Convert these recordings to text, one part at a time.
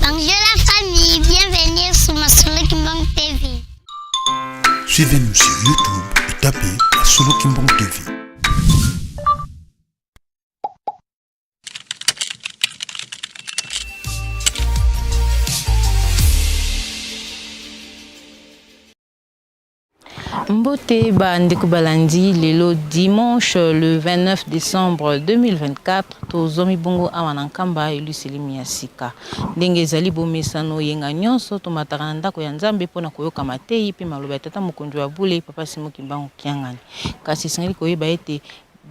Bonjour la famille, bienvenue sur Masolo Kimbang TV. Suivez-nous sur YouTube et tapez Masolo Kimbang TV. Mbote bandeko balandi lelo dimanche le 29 décembre 2024 tozomi bongo awa na nkamba eluseli miyasika ndenge ezali bomesano yenga nyonso tomataka na ndako ya Nzambe mpona koyoka mateyi mpe maloba ya tata mokonzi wa bule papa Simo Kimbangu Kiangani kasi esengeli koyeba ete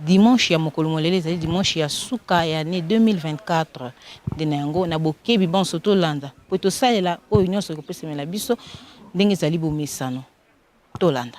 dimanche ya mokolo molele ezali dimanche ya suka ya année 2024 nde na yango na bokebi bonso tolanda po tosalela oyo nyonso ekopesamela biso ndenge ezali bomesano tolanda.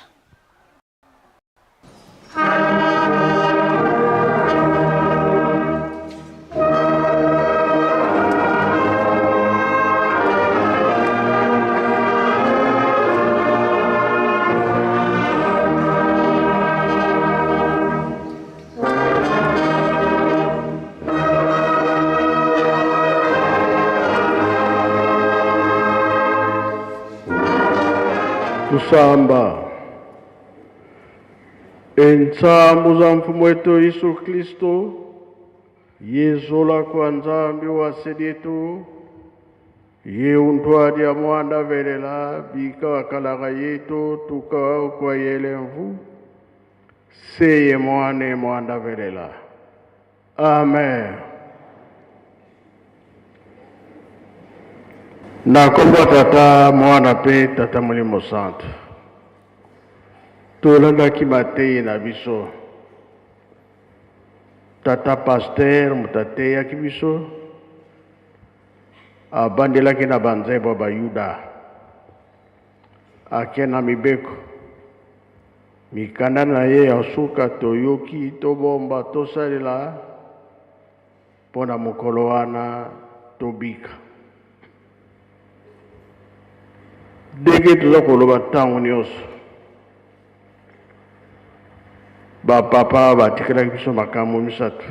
Tusamba entsambu za mfumo wetu Yesu Kristo yezola kwa Nzambe wasedi yetu yeuntwadi ya mwanda velela bika wakalaga yetu tuka kwa yele mvu seye mwane mwanda velela. Amen. Nakomba tata mwana pe tata mulimo santo tolandaki mateyi na biso tata pasteur mutateyaki biso abandelaki na banzembo bayuda ake na mibeko mikanda na ye ya suka toyoki tobomba tosalela mpona mokolo wana tobika ndenge toza koloba ntango nyonso bapapa batikelaki biso makambo misato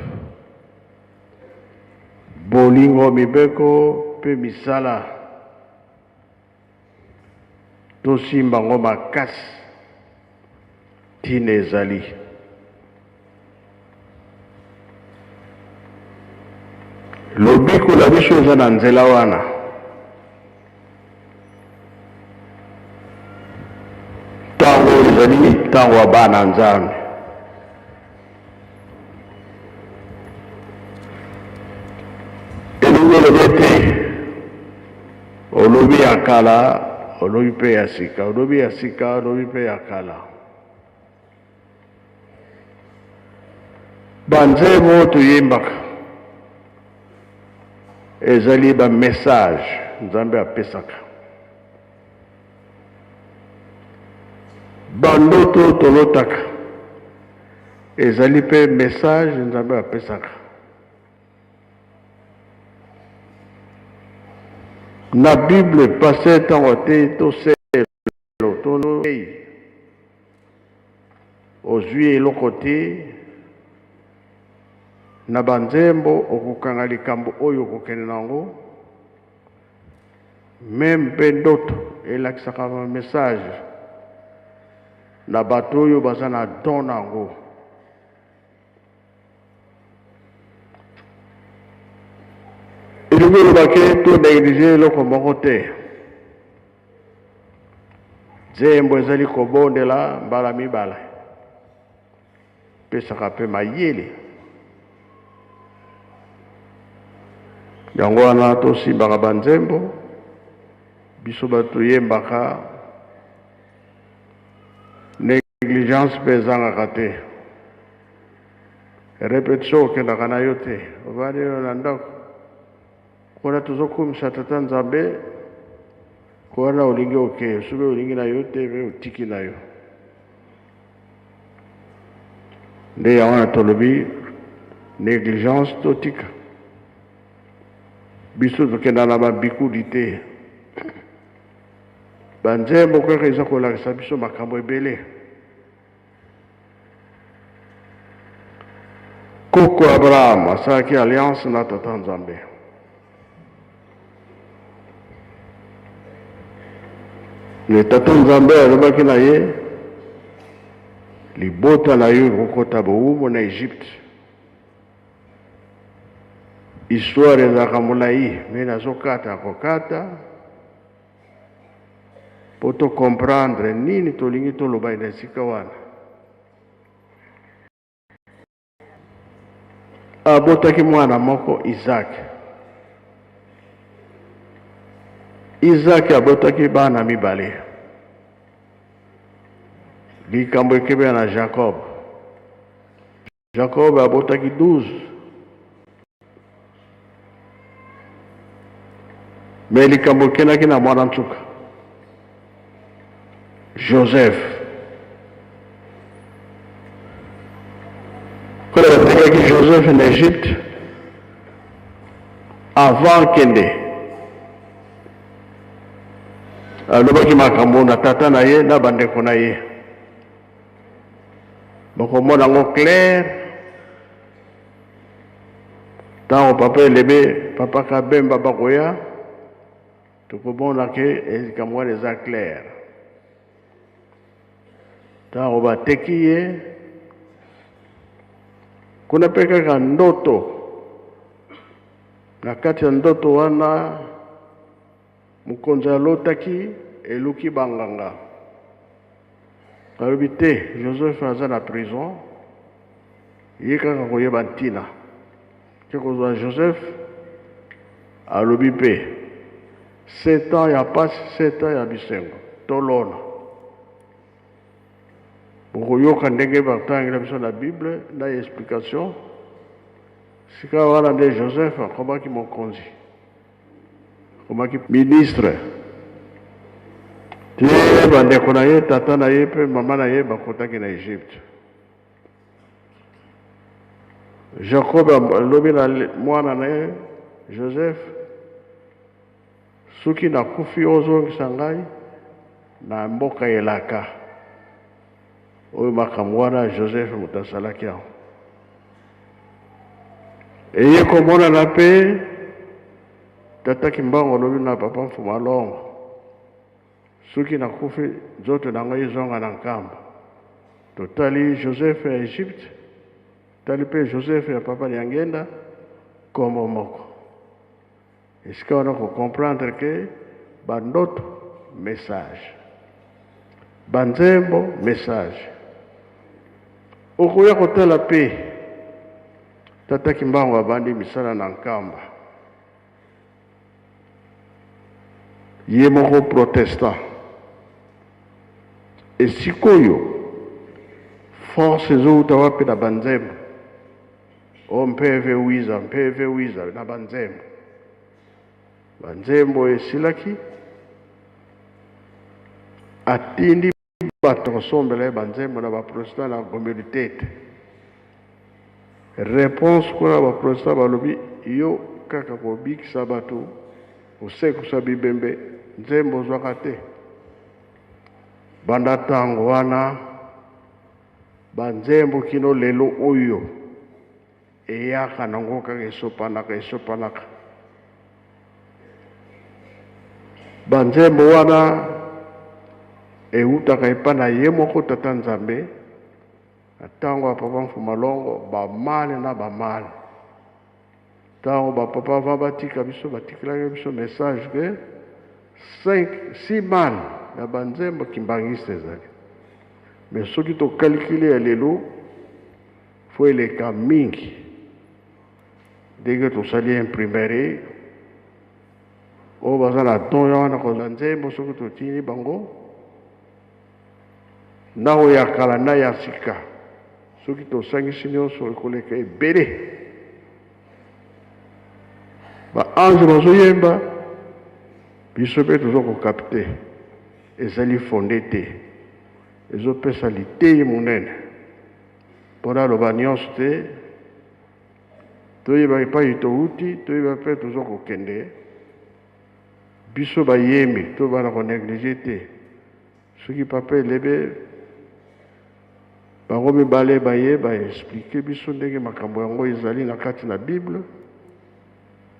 bolingo mibeko mpe misala tosimba ngo makasi ntina ezali lobiko na biso eza na nzela wana ntango ezali ntango ya bana Nzambe olobi ya kala olobi mpe ya sika olobi ya sika olobi mpe ya kala banzembo toyembaka ezali bamessage Nzambe apesaka bandoto tolotaka ezali mpe message Nzambe apesaka na Bible passé ntango te toselo toloi ozwi eloko te na banzembo okokanga likambo oyo okokende nango meme mpe ndoto elakisaka message na bato oyo baza na don nango elingi olobake to néglige eloko moko te nzembo ezali kobondela mbala mibala pesaka mpe mayele yango wana tosimbaka banzembo biso bato yembaka négligence mpe ezangaka te répétition okendaka na yo te ovandi na ndako kona tozokumisa tata Nzambe kona olingi oke soki olingi na yo te mpe otiki na yo nde yango na tolobi négligence totika biso tokenda na babikudi te banzembo kaka eza kolakisa biso makambo ebele koko Abraham asalaki alliance na tata Nzambe le tata nzambe alobaki na ye libota na yo ekokota bowumbu na Egypte. Histoire ezalaka molai me nazokata kokata po tocomprendre nini tolingi toloba na esika wana. Abotaki mwana moko Isaac. Isaac abotaki bana mibale. Likambo ekebe na Jacob. Jacob abotaki 12. Mais likambo ekendaki na mwana nsuka Joseph. Quand batekaki Joseph en Égypte, avant kende alobaki makambo na tata na ye na bandeko na ye. Bakomona ngo clair ntango papa elebe papa kabemba bakoya tokomona ke likambo wana eza clair. Ntango bateki ye kuna mpe kaka ndoto. Na kati ya ndoto wana mokonzi alotaki eluki banganga. Alobi te Joseph aza na prison, ye kaka koyeba ntina ke kozwa Joseph. Alobi mpe 7 ans ya pasi 7 ans ya bisengo tolona. Bokoyoka ndenge batangela biso na Bible na explication. Sika wana nde Joseph akomaki mokonzi, akomaki ministre. Te bandeko na ye tata na ye mpe mama na ye bakotaki na Egypte. Jacob alobi na mwana na ye Joseph, soki nakufi ozongisa ngai na mboka elaka. Oyo makambo wana Joseph moto asalaki yango. Eye komonana mpe tata kimbango alobi na papa mfuma longo, soki nakufi nzoto na ngai ezonga na nkamba. Totali Joseph ya Egypte, tali mpe Joseph ya papa Nyangenda kombo moko. Esika wana kocomprendre ke bandoto message, banzembo message. Okoya kotala mpe tata kimbango abandi misala na nkamba. Ye moko protestant. Esikoyo force ezouta wapi na banzembo. O mpeve wiza na banzembo. Banzembo esilaki atindi bato kosombela banzembo na baprotestant na communauté. Réponse kuna baprotestant balobi yo kaka kobikisa bato osekusa bibembe nzembo ozwaka te. Banda ntango wana banzembo kino lelo oyo eyaka nango kaka esopanaka. Banzembo wana eutaka epa na ye moko tata nzambe. Ntango ya papa mfuma longo bamale na bamale. Ntango bapapa va batika biso batikelaki biso message ke 6 male na banzembo kimbangiste ezali. Mais soki tokalikile ya lelo fo eleka mingi ndenge tosali imprimerie oyo baza na don ya wana kozwa nzembo soki totini bango na oyo ya kala na ya sika. Soki tosangisi nyonso ekoleka ebele. Baange bazoyemba biso mpe tozokokapte ezali fonde te, ezopesa litei monene mpona aloba nyonso te. Toyeba epai touti, toyeba mpe tozokokende. Biso bayembi to bana koneglige te. Soki papa elebe bango mibale baye baexplike biso ndenge makambo yango ezali na kati na Bible.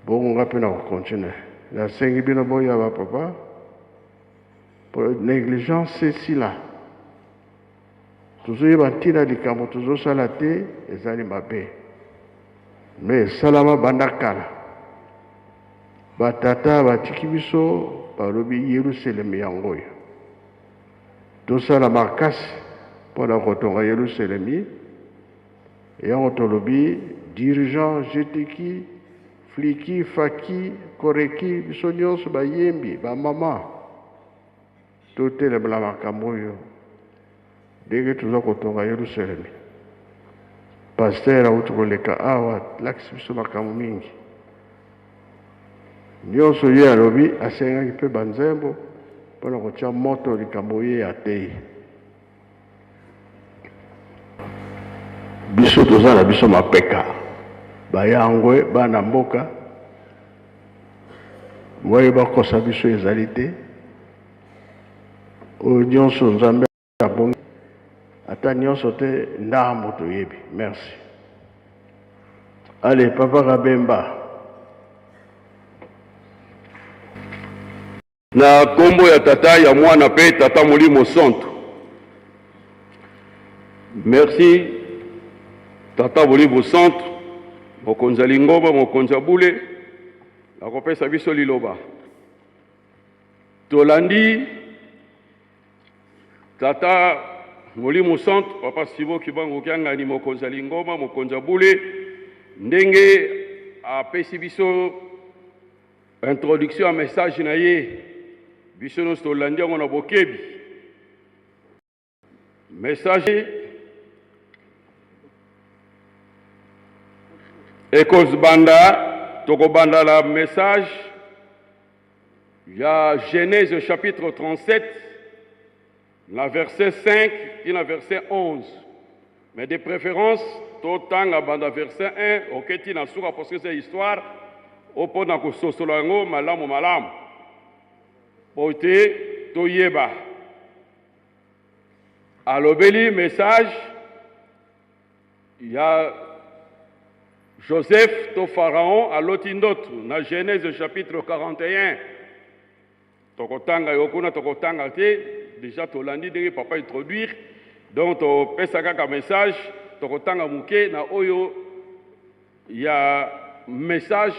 Bongo nga mpe na kokontinue. Nasengi bino boya bapapa pour négligence ceci là tozoyeba ntina likambo tozosala te ezali mabe me esalama banda kala batata batiki biso balobi yerusalemi yango oyo tosala makasi mpona kotonga yerusalemi yango tolobi dirigeant jetiki fliki faki koreki biso nyonso bayembi bamama totelemela makambo oyo ndenge toza kotonga yerusalemi paster auti koleka awa lakisi biso makambo mingi nyonso ye alobi asengaki mpe banzembo mpona kotia moto likambo ye atei biso toza na biso mapeka bayangwe bana mboka moye bakosa biso ezali te oyo nyonso nzambe abongi ata nyonso te ndambo toyebi. Merci. Allez, papa Kabemba. Na kombo ya tata ya mwana pe tata Molimo Santo. Merci tata Molimo Santo, mokonza Lingomba, mokonza Bule, na kopesa biso liloba. Tolandi tata Molimo Santo, papa Sibo Kibango Kianga ni mokonza Lingomba, mokonza Bule, ndenge apesi biso introduction à message na ye. Biso nos tolandi yango na bokebi. Message Ekos banda, toko banda la message. Il y a Genèse chapitre 37, la verset 5 et la verset 11. Mais de préférence, autant la banda verset 1, ok, tu n'as pas parce que c'est histoire, au point de sosoloango, malam ou malam. Pote toyeba. Alobeli message, il y a Joseph to Pharaon à l'Otindotu, dans Genèse chapitre 41. Tokotanga yokuna tokotanga te, déjà tolandi de papa introduire, donc to pesaka ka message, tokotanga muke na oyo il y a message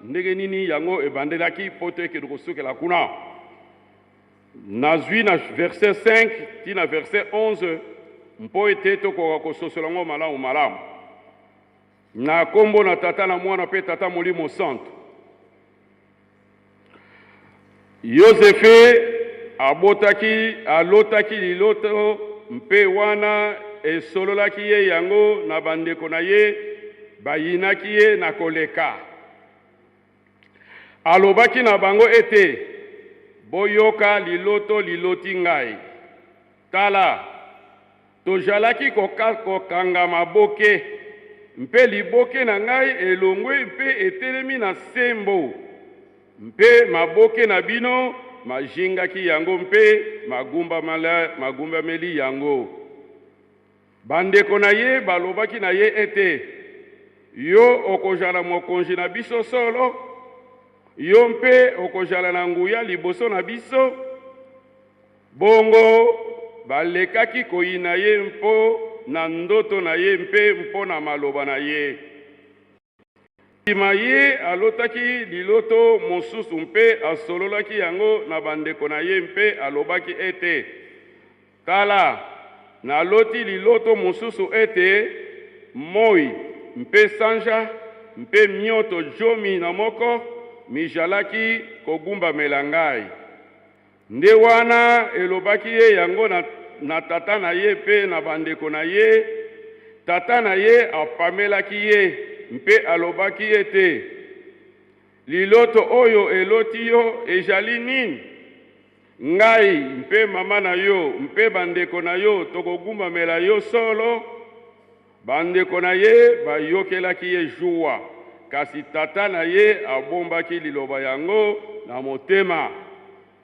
ndenge nini yango ebandelaki pote ke dokosuke la kuna. Nazwi na verset 5 tina verset 11 mpo ete tokoka kososolango malamu malamu. Na kombo na tata na mwana pe tata Molimo Santo. Yosefe alotaki liloto mpe wana esololaki ye yango na bandeko na ye bayinaki ye na koleka. Alobaki na bango ete boyoka liloto liloti ngai. Tala, tojalaki kokanga maboke, mpe liboke na ngai elongwe mpe etelemi na sembo. Mpe maboke na bino majingaki yango mpe magumba meli yango. Bandeko na ye balobaki na ye ete yo okozala mokonzi na biso solo, yo mpe okozala na nguya liboso na biso. Bongo balekaki koyina ye mpo na ndoto na ye mpe mpo na maloba na ye. Sima ye alotaki liloto mosusu mpe asololaki yango na bandeko na ye mpe alobaki ete tala, naloti liloto mosusu ete moi mpe sanja mpe mioto jomi na moko mijalaki kogumbamela ngai. Nde wana elobaki ye yango na tata na ye mpe na bandeko na ye. Tata na ye apamelaki ye mpe alobaki ete liloto oyo eloti yo ezali nini? Ngai mpe mama na yo mpe bandeko na yo tokogumbamela yo solo. Bandeko na ye bayokelaki ye juwa, kasi tata na ye abombaki liloba yango na motema.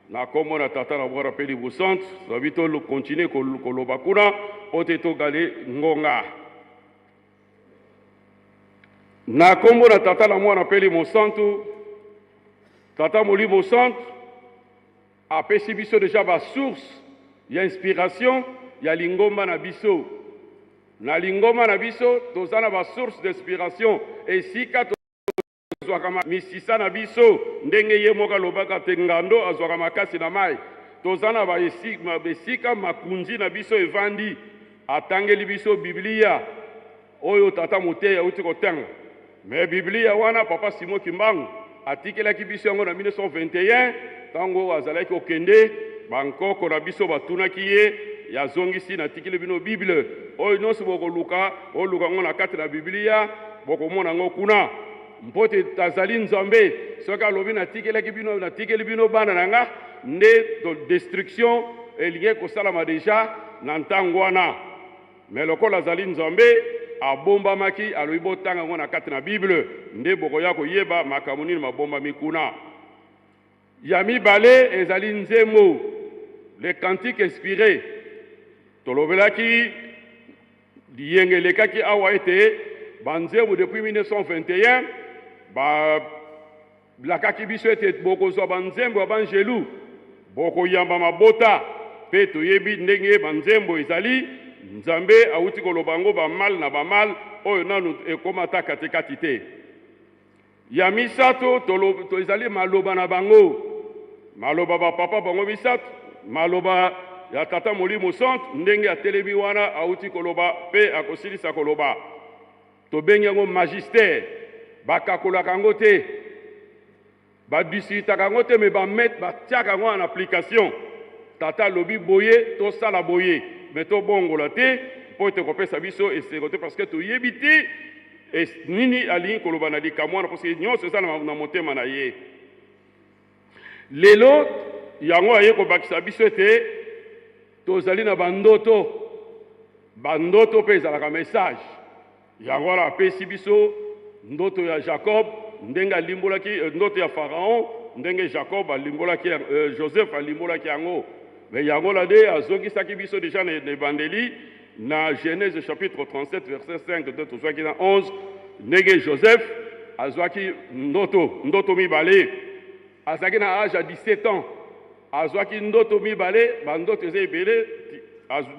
Na kombo na tata na bwara pe libusante, sabi to continue koloba kuna ote to gale ngonga. Na kombo na tata na mwana pe Molimo Santo, tata Molimo Santo apesi biso déjà ba source ya inspiration ya lingomba na biso. Na lingomba na biso tozana ba source d'inspiration esika azwaka misisa na biso ndenge ye moko alobaka te ngando azwaka makasi na mai. Tozana ba esika makunzi na biso evandi atangeli biso Biblia oyo tata moteya auti kotanga. Mais Biblia wana papa Simon Kimbangu atikelaki biso yango na 1921 tango azalaki okende bankoko na biso batunaki ye yazongisi na tikile bino Bible oyo nyonso bokoluka oluka ngo na kati na Biblia bokomona ngo kuna mpote tazali nzambe soki alobi natikeli bino bana na nga nde destruction elingi kosalama deja na ntango wana. Mais lokola azali nzambe abombamaki alobi botanga ngo na kati na Bible nde bokoya koyeba makambo nini mabombami kuna. Ya mibale ezali nzembo les cantiques inspirés tolobelaki liyengelekaki awa ete banzembo depuis 1921 lakaki biso ete bokozwa banzembo ya banjelu bokoyamba mabota mpe toyebi ndenge banzembo ezali nzambe awuti koloba ngo bamal na bamal oyo nanu ekomata katikati te. Ya misato ezali maloba na bango, maloba bapapa bango misato, maloba ya tata molimo centre ndenge atelemi wana awuti koloba mpe akosilisa koloba. Tobengi yango magistère bakakolaka yango te badisitaka yango te me batiaka yango en application. Tata lobi boye tosala boye me tobongola te mpo ete kopesa biso eseko te parce que toyebi te nini alingi koloba na likambo wana parce que nyonso eza na motema na ye. Lelo yango aye kobakisa biso ete tozali na bandoto mpe ezalaka message. Yango wana apesi biso ndoto ya Jacob ndenge alimbolaki ndoto ya Pharaon ndenge Jacob alimbolaki Joseph alimbolaki yango. Mais yango la de azongisaki biso déjà na ebandeli na Genèse chapitre 37 verset 5 de tozwaki na 11 ndenge Joseph azwaki ndoto mibale azalaki na âge à 17 ans azwaki ndoto mibale bandoto eza ebele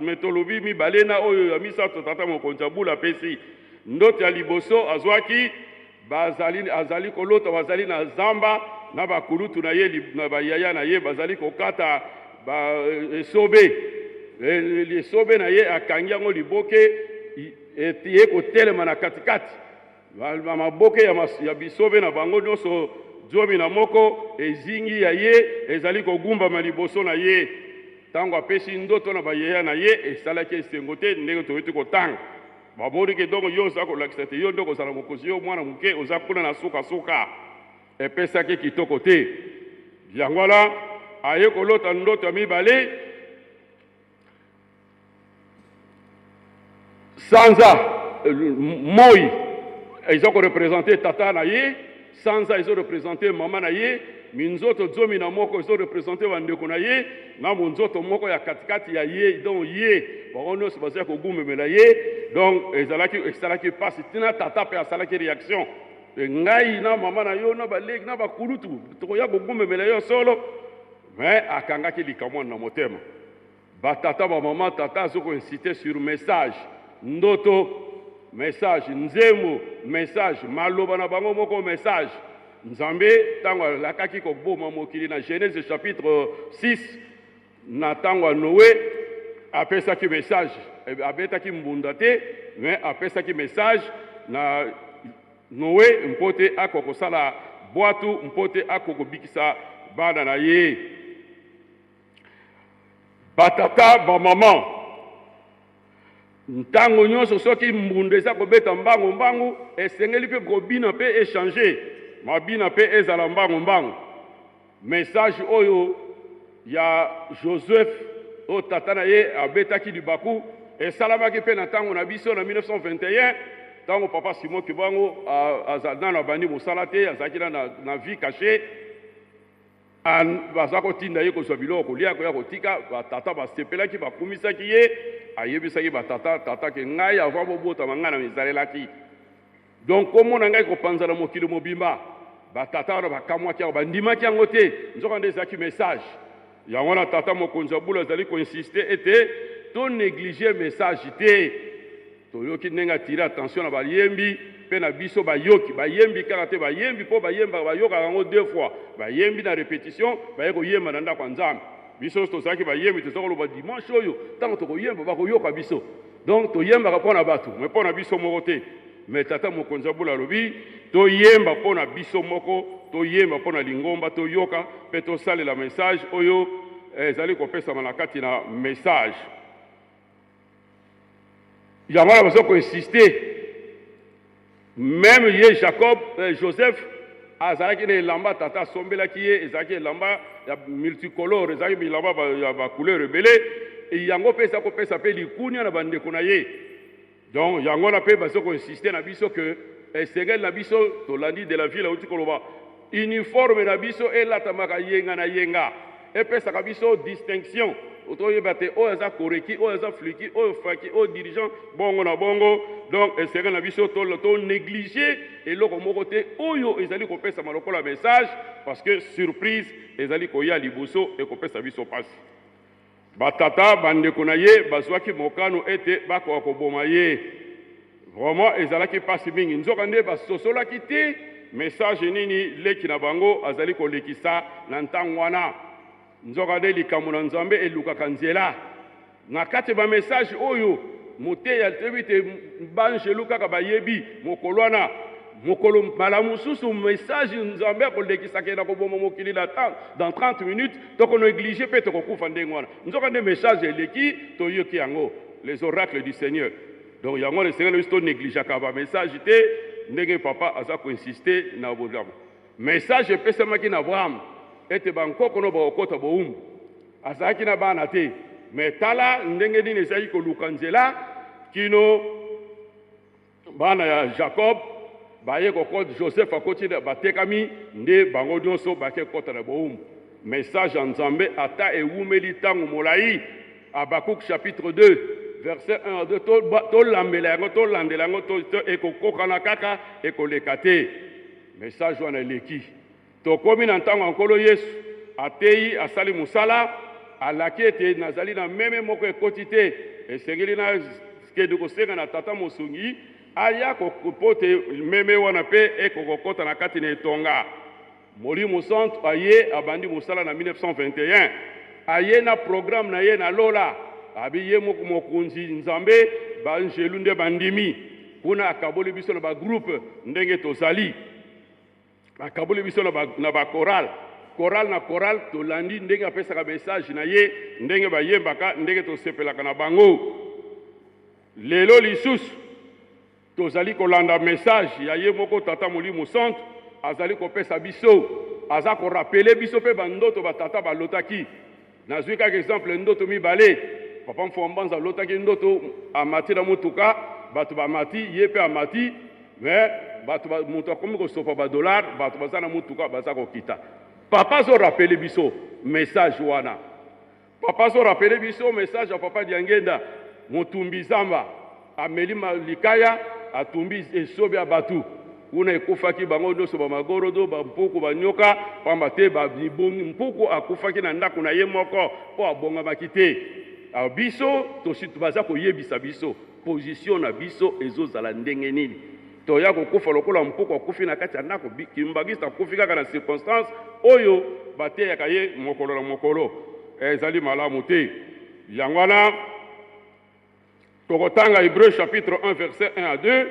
metolobi mibale na oyo ya misato tata mokonzi abula pesi. Ndoto ya liboso azwaki azali kolota bazali na zamba na bakulutu na ye na bayaya na ye bazali kokata esobe na ye akangi yango liboke ye kotelema na katikati maboke ya bisobe na bango nyonso zomi na moko ezingi ya ye ezali kogumbama liboso na ye. Ntango apesi ndoto na bayaya na ye esalaki esengo te ndenge toyoti kotanga baboni ke dongo yo oza kolakisa te yo nde kozala mokonzi yo mwana moke oza kuna na sukasuka epesaki kitoko te. Yango wana aye kolota ndoto ya mibale sanza moi eza korepresente tata na ye, sanza eza represente mama na ye, minzoto zomi na moko eza represente bandeko na ye na monzoto moko ya katikati ya ye donc ye bango nyonso bazali kogumemela ye donc esalaki pasi tina tata mpe asalaki réaction ngai na mama na yo na baleki na bakulutu tokoya kogumemela yo solo mais akangaki likambo na motema batata bamama tata azokoinsiste sur message ndoto message nzembo message maloba na bango moko message nzambe tango alakaki koboma mokili na Genèse chapitre 6 na tango ya Noé apesaki message abetaki mbunda te mais apesaki message na Noé mpote akokosala bwatu mpote akokobikisa bana na ye batata bamama ntango nyonso soki mbunda eza kobeta mbangu esengeli mpe kobina mpe échanger mabina mpe ezala mbangu message oyo ya Joseph oyo tata na ye abetaki libaku esalamaki mpe na ntango na biso na 1921 ntango papa Simon Kimbangu nano abandi mosala te azalaki na vie caché baza kotinda ye kozwa biloko kolia koya kotika batata basepelaki bakumisaki ye ayebisaki batata ke ngai avant bobotama ngai na mizalelaki donc komona ngai kopanzana mokili mobimba batata wana bakamwaki yango bandimaki yango te nzoka nde ezalaki message yango na tata mokonzi abula azali koinsiste ete to néglige message te toyoki ndenge atire attention na bayembi mpe na biso bayoki bayembi kaka te bayembi mpo bayembaka bayokaka yango 2 fois bayembi na répétition baye koyemba na ndako ya nzambe biso tozalaki bayembi toza koloba dimanche oyo ntango tokoyemba bakoyoka biso donc toyembaka mpo na bato me mpo na biso moko te me tata mokonzi abula alobi toyemba mpo na biso moko toyemba mpo na lingomba toyoka mpe tosalela message oyo ezali kopesama na kati na message yango wana baza koinsiste même ye Jacob Joseph azalaki na elamba tata asombelaki ye ezalaki elamba ya multicolore ezalaki bilamba ya bacouleur ebele yango mpe eza kopesa mpe likunia na bandeko na ye donc yango wana mpe baza koinsiste na biso ke esengeli na biso tolandi de la ville auti koloba uniforme na biso elatamaka yenga na yenga epesaka biso distinction otoyeba te oyo aza koreki oyo aza fliki oyo faki oyo dirigeant bongo na bongo donc esengeli na biso tonéglige eloko moko te oyo ezali kopesama lokola message parce que surprise ezali koya liboso ekopesa biso pasi batata bandeko na ye bazwaki mokano ete bakoka koboma ye vraiment ezalaki pasi mingi nzoka nde basosolaki te message nini leki na bango azali kolekisa na ntango wana nzoka nde likambo na nzambe elukaka nzela na kati bamessage oyo moteya tebi te banjelu kaka bayebi mokolo wana mokolo mbala mosusu message nzambe akolekisaka na koboma mokili dans 30 minutes tokonéglige mpe tokokufa ndenge wana nzoka nde message eleki toyoki yango les oracles du Seigneur donc yango le Seigneur biso tonégligeaka bamessage te ndenge papa aza koinsiste na bolamu message epesamaki na Abraham ete bankoko no bakokota bowumbu azalaki na bana te me tala ndenge nini ezalaki koluka nzela kino bana ya Jacob baye kokota Joseph akoti batekami nde bango nyonso bake kota na bowumbu message ya nzambe ata ewumeli ntango molai Habakkuk chapitre 2 verset 1 à 2 tolambela yango tolandela yango ekokokana kaka ekoleka te message wana eleki tokomi na ntango ya nkolo Yesu ateyi asali mosala alaki ete nazali na meme moko ekoti te esengeli na kende kosenga na tata mosungi aya po te meme wana mpe ekokokota na kati na etonga molimo centre aye abandi mosala na 1921 aye na programme na ye na lola abi ye moko mokonzi nzambe banjelu nde bandimi kuna akaboli biso na bagroupe ndenge tozali akaboli biso na bakoral koral na koral tolandi ndenge apesaka message na ye ndenge bayembaka ndenge tosepelaka na bango lelo lisusu tozali kolanda message ya ye moko tata molimo centre azali kopesa biso aza korapele biso mpe bandoto batata balotaki nazwi kaka exemple ndoto mibale papa mfombanza alotaki ndoto amati na motuka bato bamati ye mpe amati me bato moto akomi kosopa badollar bato baza na motuka baza kokita papa azorapele biso message wana papa azorapele biso message ya papa diangenda motumbi zamba ameli likaya atumbi esobe ya batu kuna ekufaki bango nyonso bamagorodo bampuku banyoka pamba te babibongi mpuku akufaki na ndako na ye moko mpo abongamaki te biso tositu baza koyebisa biso position na biso ezozala ndenge nini toya kokufa lokola mpuku akufi na kati ya ndako kimbangisi akufi kaka na circonstance oyo bateyaka ye mokolo na mokolo ezali malamu te yango wana tokotanga Hébreu chapitre 1 verset 1 à 2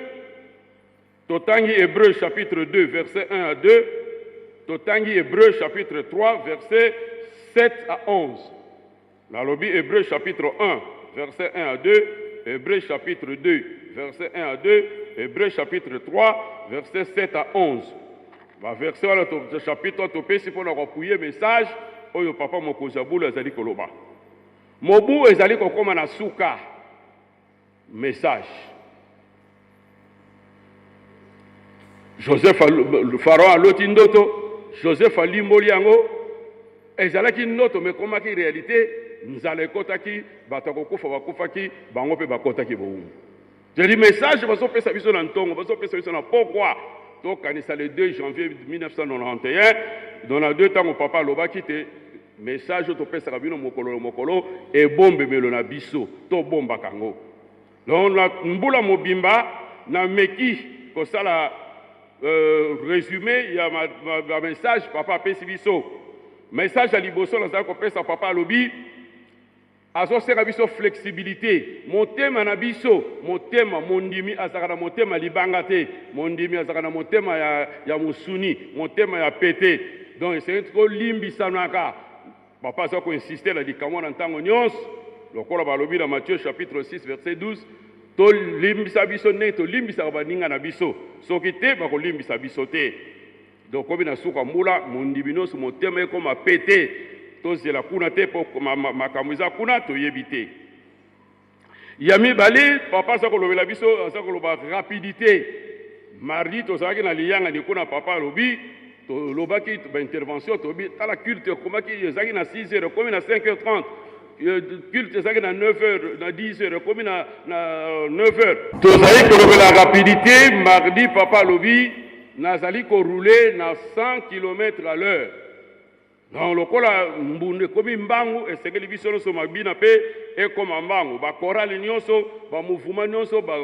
totangi Hébreu chapitre 2 verset 1 à 2 totangi Hébreu chapitre 3 verset 7 à 11 nalobi Hébreu chapitre 1 verset 1 à 2 Hébreu chapitre 2 verset 1 à 2 Hébreu chapitre 3 verset 7 à 11 verset wana chapitre topesi mpona kopuye message oyo papa mokonzi ya bulu ezali koloba mobu ezali kokoma na suka message Joseph Pharaon aloti ndoto Joseph alimboli yango ezalaki ndoto mekomaki réalité nzala ekotaki bato kokufa bakufaki bango mpe bakotaki bowumbu jadi message bazopesa biso na ntongo bazopesa biso na pourquoi tokanisa le 2 janvier 1991 dans la 2 ntango papa alobaki te message to pesa bino mokolo e bombe melo na biso to bomba kango. Donc na mbula mobimba na meki ko sala résumé ya ma message papa pesi biso. Message à liboso na za ko pesa papa lobi azo sera biso flexibilité. Motema na biso, motema mondimi azakana motema libanga te, mondimi azakana motema ya musuni, motema ya pété. Donc c'est trop limbi sanaka. Papa ça ko insister la dikamwa na ntango nyos. Lokola balobi na Matthieu chapitre 6 verset 12. To limbisa biso ne to limbisa baninga na biso. Soki te ba ko limbisa biso te. Donc comme na suka mbula mondibinos motema ko ma pété. Tozela kuna te po makamuza kuna to yebite. Yami bali papa ça ko lobela biso ça ko loba rapidité. Mardi to ça ki na liyanga ni kuna papa lobi to lobaki to intervention to bi tala culte komaki zaki na 6h comme na 5h30. Culte zaki na 9h na 10h comme na 9h. To ça ko lobela rapidité mardi papa lobi nazali ko rouler na 100 km à l'heure. Dans le cas mbunde komi mbangu esengeli biso so mabina pe e koma mbangu ba chorale nyonso ba mouvement nyonso ba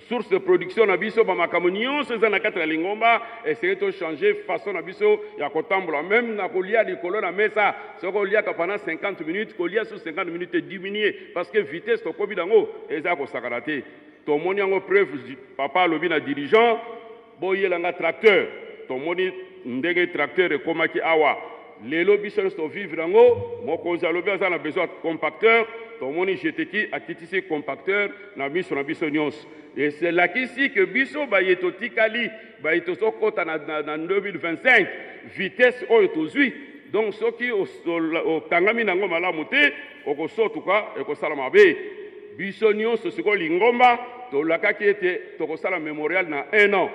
source de production na biso ba makambo nyonso za na katra lingomba essayer to changer façon na biso ya kotambola même na kolia likolo na mesa soko lia ka pendant 50 minutes kolia sur 50 minutes diminuer parce que vitesse to kobi dango eza ko sakarate to moni yango preuve papa lobi na dirigeant boyelanga tracteur to moni ndenge tracteur ekomaki awa lelo biso to vivre ngo mokonzi alobi aza na besoin de compacteur tomoni jeteki akitisi compacteur na biso nyonso et c'est là qu'ici que biso bayeto tikali bayeto sokota na 2025 vitesse oyo tozwi donc soki otangami nango malamu te okosotuka ekosala mabe biso nyonso siko lingomba tolakaki ete tokosala mémorial na 1 an.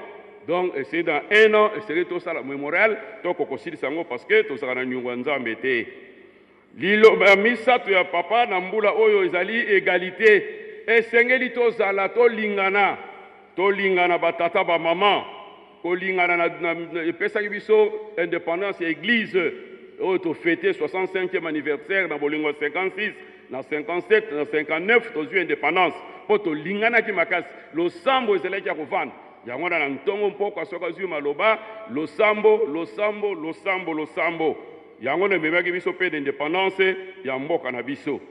Donc, c'est dans 1 an, c'est tout ça, le mémorial, donc on considère ça parce que tout ça, nous avons embêté. Lilo, misa, tu as papa, Nambula, Oyo, Izali, égalité. Et Sengeli, to zala, to lingana, batata, ba maman, to lingana, na pesa kibiso, indépendance, église, Oyo, to fêté 65e anniversaire, dans Bolingo 56, dans 57, dans 59, to zu indépendance. Pour to lingana qui makas, le sambo, c'est là qui a couvert. Yango na ntongo mpoko soka zui maloba lo sambo yango na memaki biso pe d'indépendance ya mboka na biso.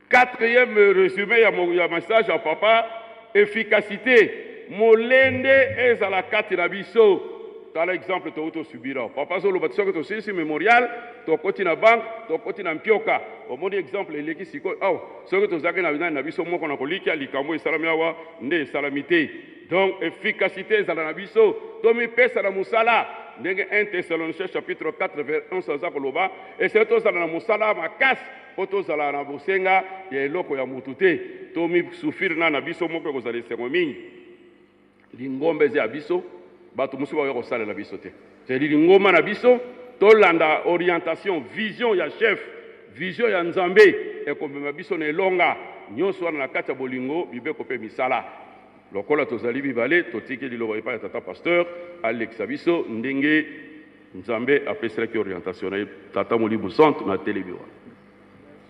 Quatrième résumé ya message à papa efficacité molende ezala kati na biso. Par exemple to auto subira papa zo lo batso que to sisi mémorial to koti na banque to koti na mpioka au moni exemple eleki siko aw so que to zaka na biso moko na koliki likambo esalami awa nde salamité. Donc, efficacité, ça la biso. Tomi pesa na musala. Ndenge 1 Thessaloniciens chapitre 4, vers 1 saza koloba. Et c'est tout ça na musala makas. Poto ça na bosenga. Ya eloko ya mutute. Tomi souffrir na biso moko ko zali sengomingi. Lingombe ze abiso. Bato musu ba ko sala la biso te. C'est lingoma na biso. Tolanda orientation, vision ya chef. Vision ya nzambe. Et comme ma biso ne longa. Nyonso na kata bolingo. Bibe ko pe misala. Lokola tozali bibale totiki liloba epai ya tata pasteur Alex Abiso ndenge nzambe apeselaki orientation na tata molibu centre na telebiwa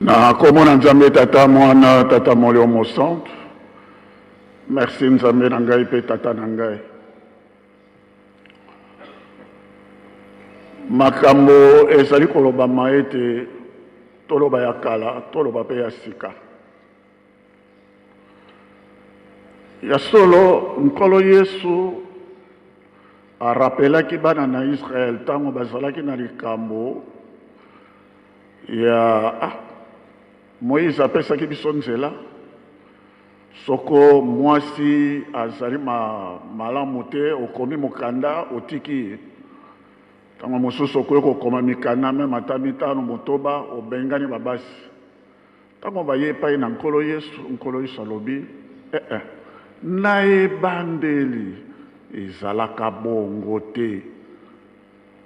na komona nzambe tata mwana tata moliomo centre merci nzambe na ngai pe tata na ngai makambo ezali kolobama ete toloba ya kala toloba pe ya sika. Ya solo nkolo Yesu arapelaki bana na Israel tango bazalaki na likambo ya Moïse apesaki biso nzela soko mwasi azali malamu te okomi mokanda otiki tango mosusu okoki kokoma mikanda meme ata mitano motoba obengani babasi tango baye epai na nkolo Yesu alobi na ebandeli ezalaka bongo te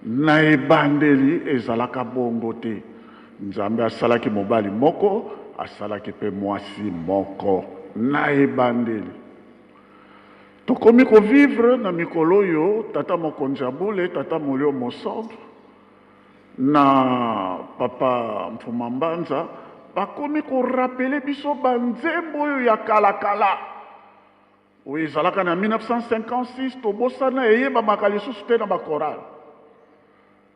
na ebandeli ezalaka bongo te nzambe asalaki mobali moko asalaki pe mwasi moko na ebandeli tokomi kovivre na mikolo oyo tata mokonzi abule tata molio mocentre na papa Mfumambanza bakomi ko rappeler biso banzembo oyo ya kalakala oyo ezalaka na 1956 tobosana eyebamaka lisusu te na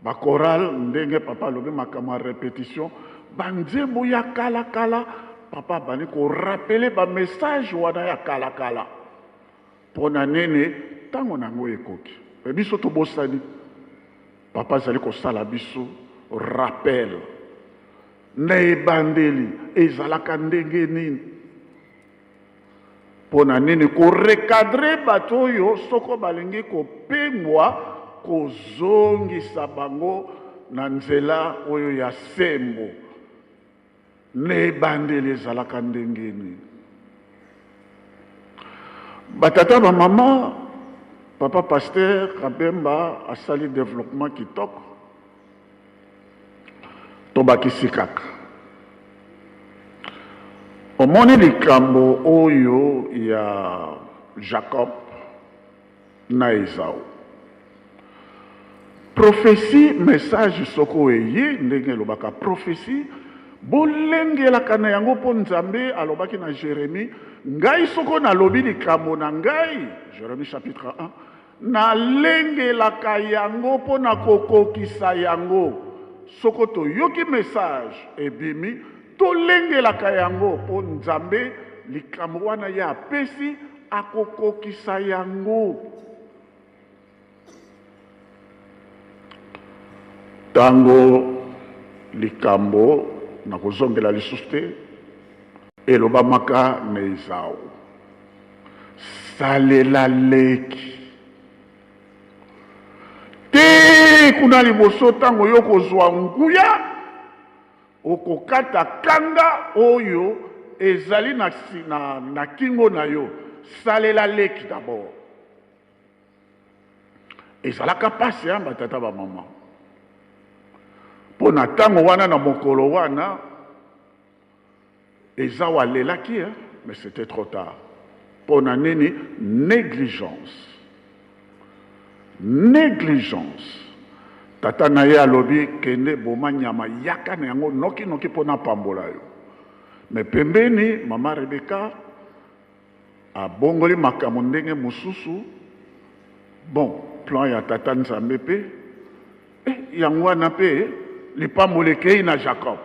bakoral ndenge papa alobi makambo ya répétition banzembo ya kalakala papa bani ko rappeler bamessage wana ya kalakala mpo na nini ntango nango ekoki me biso tobosani papa azali kosala biso rappel na ebandeli ezalaka ndenge nini mpo na nini korecadre bato oyo soko balingi kopengwa kozongisa bango na nzela oyo ya sembo na ebandeli ezalaka ndenge nini. Batata bamama papa pasteur Kabemba asali développement kitoko tobakisi kaka omoni likambo oyo ya Jacob na Esau prophétie message soko eye ndenge elobaka prophétie bolengelaka na yango mpo Nzambe alobaki na Jérémie ngai soko nalobi likambo na ngai Jérémie chapitre 1 nalengelaka yango mpo na kokokisa yango soko toyoki message ebimi tolengelaka yango mpo Nzambe likambo wana ye apesi akokokisa yango. Tango likambo na kozongela lisusu te elobamaka na Esau salela leki te kuna liboso ntango yo kozwa nguya okokata kanga oyo ezali na kingo na yo salela leki d'abord ezalaka pasi ya batata bamama mpo na ntango wana na mokolo wana Esau alelaki mais c'était trop tard mpo na nini négligence tata na ye alobi kende boma nyama yaka na yango noki mpo na pambola yo me pembeni mama Rebeka abongoli makambo ndenge mosusu bon plan ya tata Nzambe mpe yango wana mpe lipambolekei na Jacob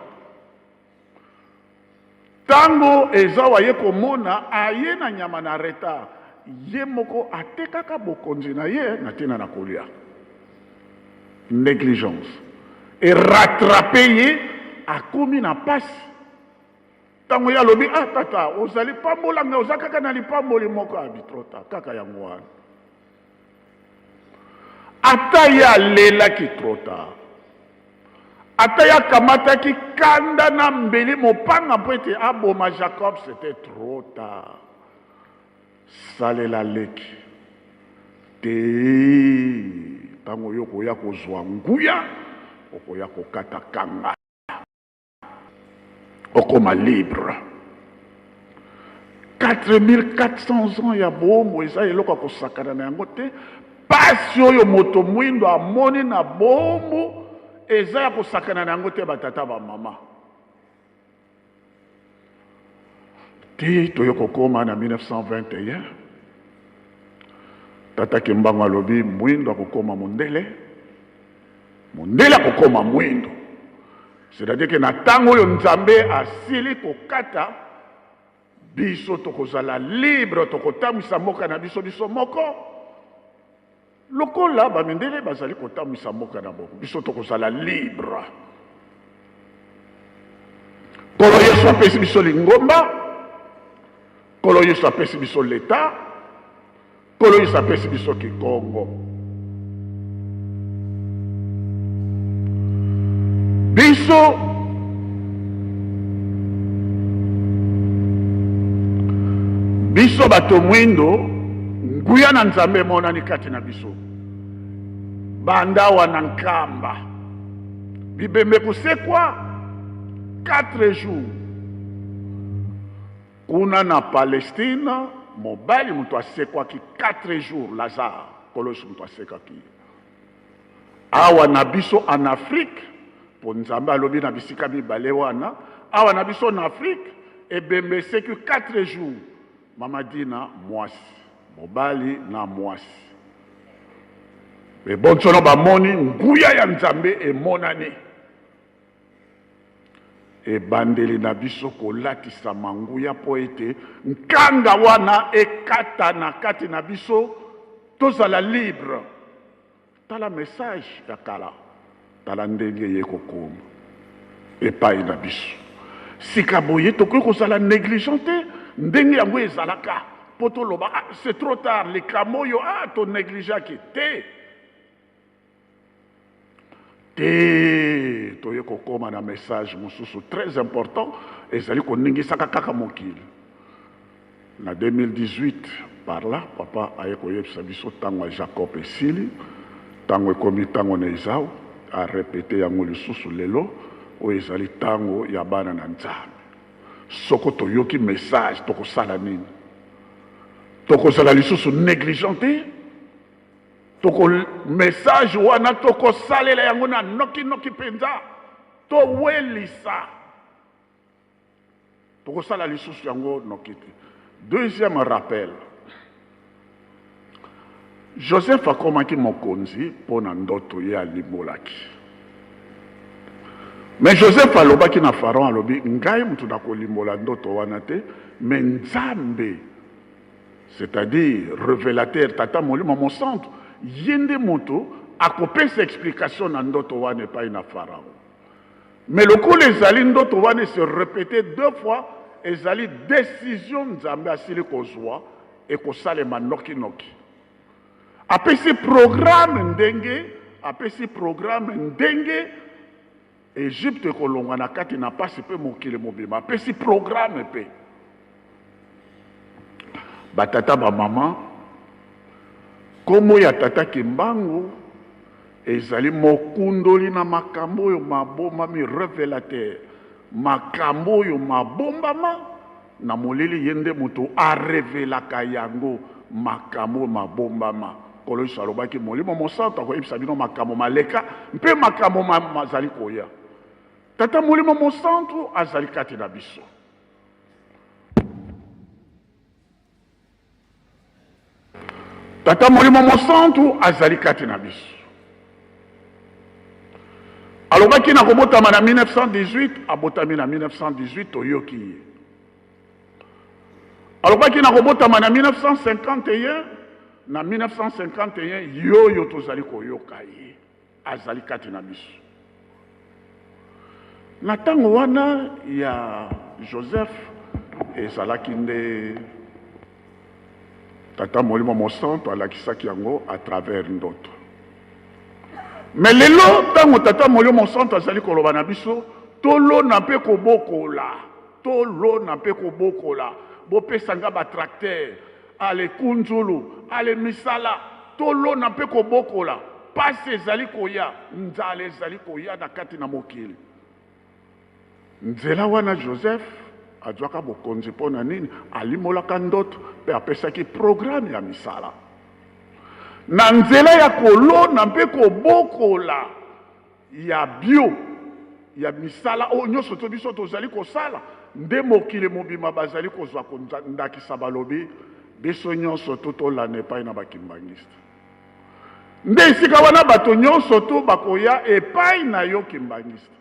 tango Esau aye komona aye na nyama na retard ye moko atekaka bokonzi na ye na tina na kolia négligence et rattraper ye akomi na pasi tango ya lobi tata ozali pambolanga oza kaka na lipamboli moko abitrota kaka yango wana ata ye alelaki trop tard ata ye akamataki kanda na mbeli mopanga mpo ete aboma Jacob c'était trop tard salela leki te ntango yo koya kozwa nguya okoya kokata kanga okoma libre 4400 ans ya bombo eza eloko kosakana na yango te pasi oyo moto mwindo amoni na bombo eza ya kosakana na yango te batata bamama ti toyo kokoma na 1921 tata Kimbangu alobi mwindo akokoma mondele akokoma mwindo c'est-à-dire que na ntango oyo Nzambe asili kokata biso tokozala libre tokotamwisa mboka na biso moko lokola bamindele bazali kotamwisa mboka na bongo biso tokozala libre kolo Yesu apesi biso lingomba kolo Yesu apesi biso leta kolo Yesu apesi biso kikongo biso bato mwindo nguya na Nzambe emonani kati na biso bandawa na nkamba bibembe kusekwa 4 jours kuna na Palestine mobali mutu asekwaki 4 jours Lazare kolosi mutu asekaki awa na biso en Afrique po nzambe alobi na bisika mibale wana awa na biso na Afrique ebembe seki 4 jours mamadi na mwasi mobali na mwasi me bonsono bamoni nguya ya nzambe emonani ebandeli na biso kolatisa manguya po ete nkanga wana ekata na kati na biso tozala libre. Tala message ya kala tala ndenge ye kokoma epai na biso sika boye tokoki kozala négligent te ndenge yango ezalaka po toloba c'est trop tard likambo oyo to négligeaki te te toye kokoma na message mosusu très important ezali koningisaka kaka mokili na 2018 par là papa aye koyebisa biso ntango ya Jacob esili ntango ekomi ntango na Esau arepete yango lisusu lelo oyo ezali ntango ya bana na nzambe soko toyoki message tokosala nini tokozala lisusu négligent te toko message wana tokosalela yango na noki mpenza towelisa tokosala lisusu yango noki te. Deuxième rappel, Joseph akomaki mokonzi mpona ndoto ye alimbolaki. Mais Joseph alobaki na Pharaon alobi ngai mutu nakolimbola ndoto wana te, mais Nzambe, c'est-à-dire révélateur tata molimo mon centre, yende mutu akopesa explication na ndoto wana epai na Pharaon. Mais lokola ezali ndoto wana se répéter 2 fois, ezali décision Nzambe asili kozwa ekosalema noki. Apesi programme ndenge Egypte kolongwa na kati na pasi pe mokili mobima. Apesi programme pe batata ba mama komo ya tata Kimbangu ezali mokundoli na makambo oyo mabomami révélateur makambo oyo mabombama na moleli yende moto arevelaka yango makambo mabombama kolosi alobaki molimo mosantu akoyebisa bino makambo maleka mpe makambo mazali koya tata molimo mosantu azali kati na biso tata molimo mosantu azali kati na biso alobaki na kobotama na 1918 abotami na 1918 toyoki ye alobaki na kobotama na 1951 na 1951 yoyo tozali koyoka ye azali kati na biso na ntango wana ya Joseph ezalaki nde tata molimo mosantu alakisaki yango à travers ndoto. Mais lelo tango tata molimo mosantu azali koloba na biso tolona mpe kobokola bopesanga batracteur ale kunzulu ale misala tolona mpe kobokola pasi ezali koya nzala ezali koya na kati na mokili nzela wana Joseph azwaka bokonzi mpona nini alimolaka ndoto mpe apesaki programme ya misala na nzela ya kolona mpe kobokola ya bio ya misala oyo nyonso to biso tozali kosala nde mokili mobima bazali kozwa kondakisa balobi biso nyonso to tolanda epai na bakimbangiste nde esika wana bato nyonso to bakoya epai na yo kimbangiste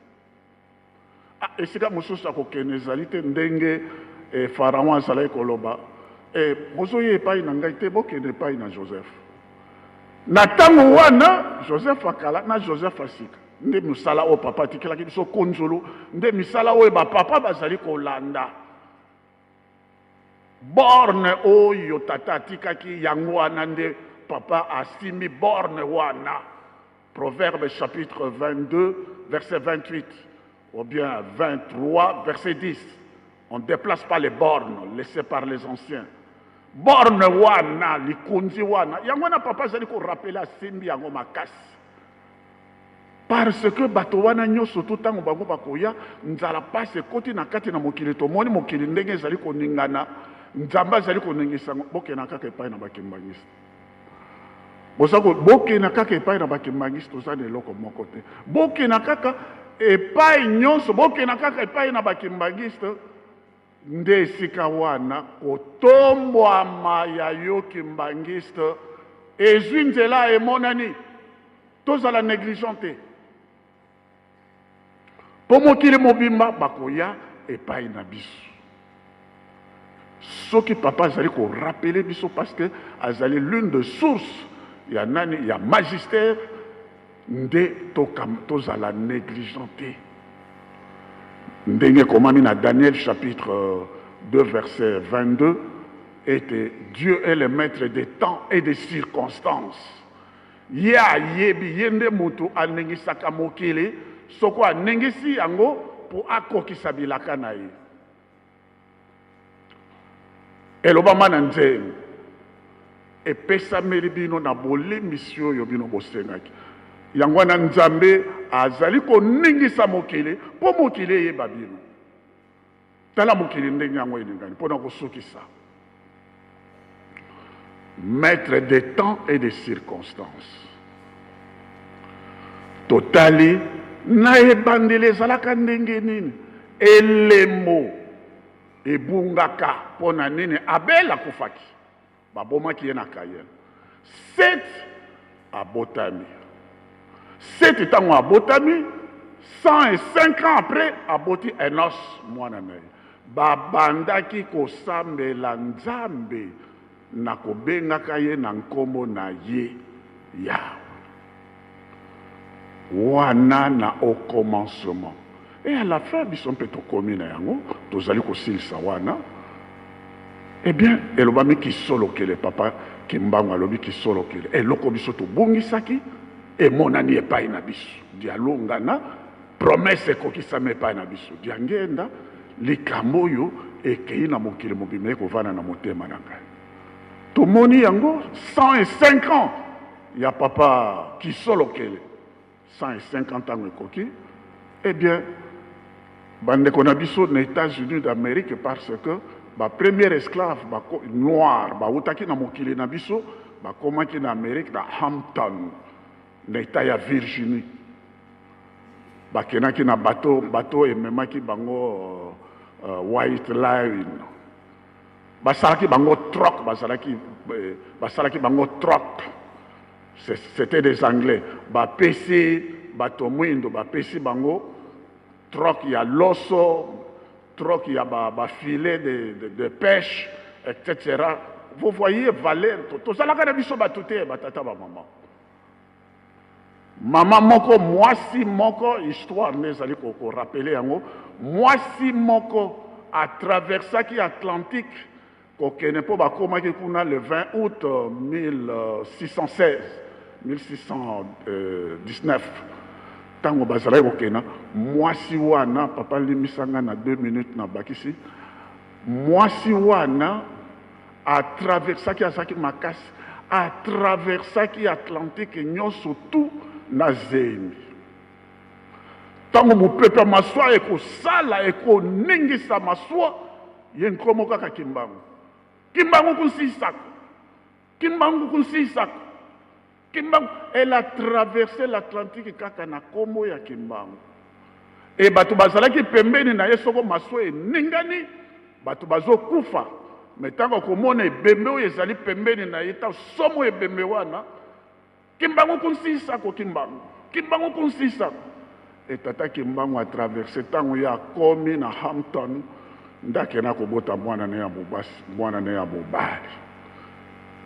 esika mosusu akokende ezali te ndenge Pharaon azalaki koloba bozoya epai na ngai te bokende epai na Joseph na ntango wana Joseph akala na Joseph asika nde misala oyo papa atikelaki biso konzulu nde misala oyo bapapa bazali kolanda borne oyo tata atikaki yango wana nde papa asimbi borne wana Proverbe chapitre 22 verset 28 ou bien 23 verset 10 on ne déplace pas les bornes laissées par les anciens borne wana likunzi wana yango wana papa azali korapele asimbi yango makasi parce que bato wana nyonso to ntango bango bakoya nzala pasi ekoti na kati na mokili tomoni mokili ndenge ezali koningana nzambe azali koningisa bokena kaka epai na bakimbangisi bokena kaka epai na bakimbangisi toza na eloko moko te bokena kaka epai nyonso bokena kaka epai na bakimbangiste nde esika wana kotombwama ya yo kimbangiste ezwi nzela emonani tozala négligent te mpo mokili mobimba bakoya epai na biso soki papa azali korapele biso parce que azali l'une de source ya nani ya magistère nde tozala négligent te ndenge komami na Daniel chapitre 2 verset 22 était Dieu est le maître des temps et des circonstances ye ayebi ye nde moto anengisaka mokili soko anengisi yango po akokisa bilaka na ye elobama na nzembo epesameli bino na bolemisi oyo bino bosengaki yango wana nzambe azali koningisa mokili mpo mokili eyeba bino tala mokili ndenge yango elingani mpona kosukisa maître des temps et des circonstances totali na ebandeli ezalaka ndenge nini elembo ebungaka mpo na nini Abel akufaki babomaki ye na Kayen Set abotami Set ntango abotami 105 ans après aboti Enos mwana na ye babandaki kosambela Nzambe na kobengaka ye na nkombo na ye Yawe wana na au commencement et à la fin biso mpe tokomi na yango tozali kosilisa wana eh bien elobami kisolokele papa Kimbangu alobi kisolokele eloko biso tobongisaki emonani epai na biso dialongana promesse ekokisama epai na biso diangenda likambo oyo ekei na mokili mobima ekovanda na motema na ngai tomoni yango 105 ans ya papa kisolokele 150 ntango ekoki eh bien bandeko na biso na États-Unis d'Amérique parce que ba premier esclave ba noir ba utaki na mokili na biso ba komaki na Amérique na Hampton na état ya Virginie ba kenaki na bateau ememaki bango White Line basalaki bango troc basalaki bango troc c'était des Anglais bapesi bato mwindo bapesi bango troc ya loso troc ya filet de pêche etc. Vous voyez valeur tozalaka na biso bato te batata bamama mama moko mwasi moko histoire nezali korapele yango mwasi moko atraversaki Atlantique kokene mpo bakomaki kuna le 20 août 1619 ntango bazalaki kokena mwasi wana papa limisanga na 2 minutes na bakisi mwasi wana atraversaki azalaki makasi atraversaki Atlantique nyonso tu na zemi ntango mopepe maswa ekosala ekoningisa maswa ye nkomo kaka Kimbangu kunsisaka Kimbangu elle a traversé l'Atlantique kaka na kombo ya Kimbangu e bato bazalaki pembeni na ye soko maswa eningani bato bazokufa me ntango komona ebembe oyo ezali pembeni na ye ta somo ebembe wana Kimbangu kunsisaka e tata Kimbangu a traversé ntango ya komi na Hampton ndakena kobota mwana na ya mobali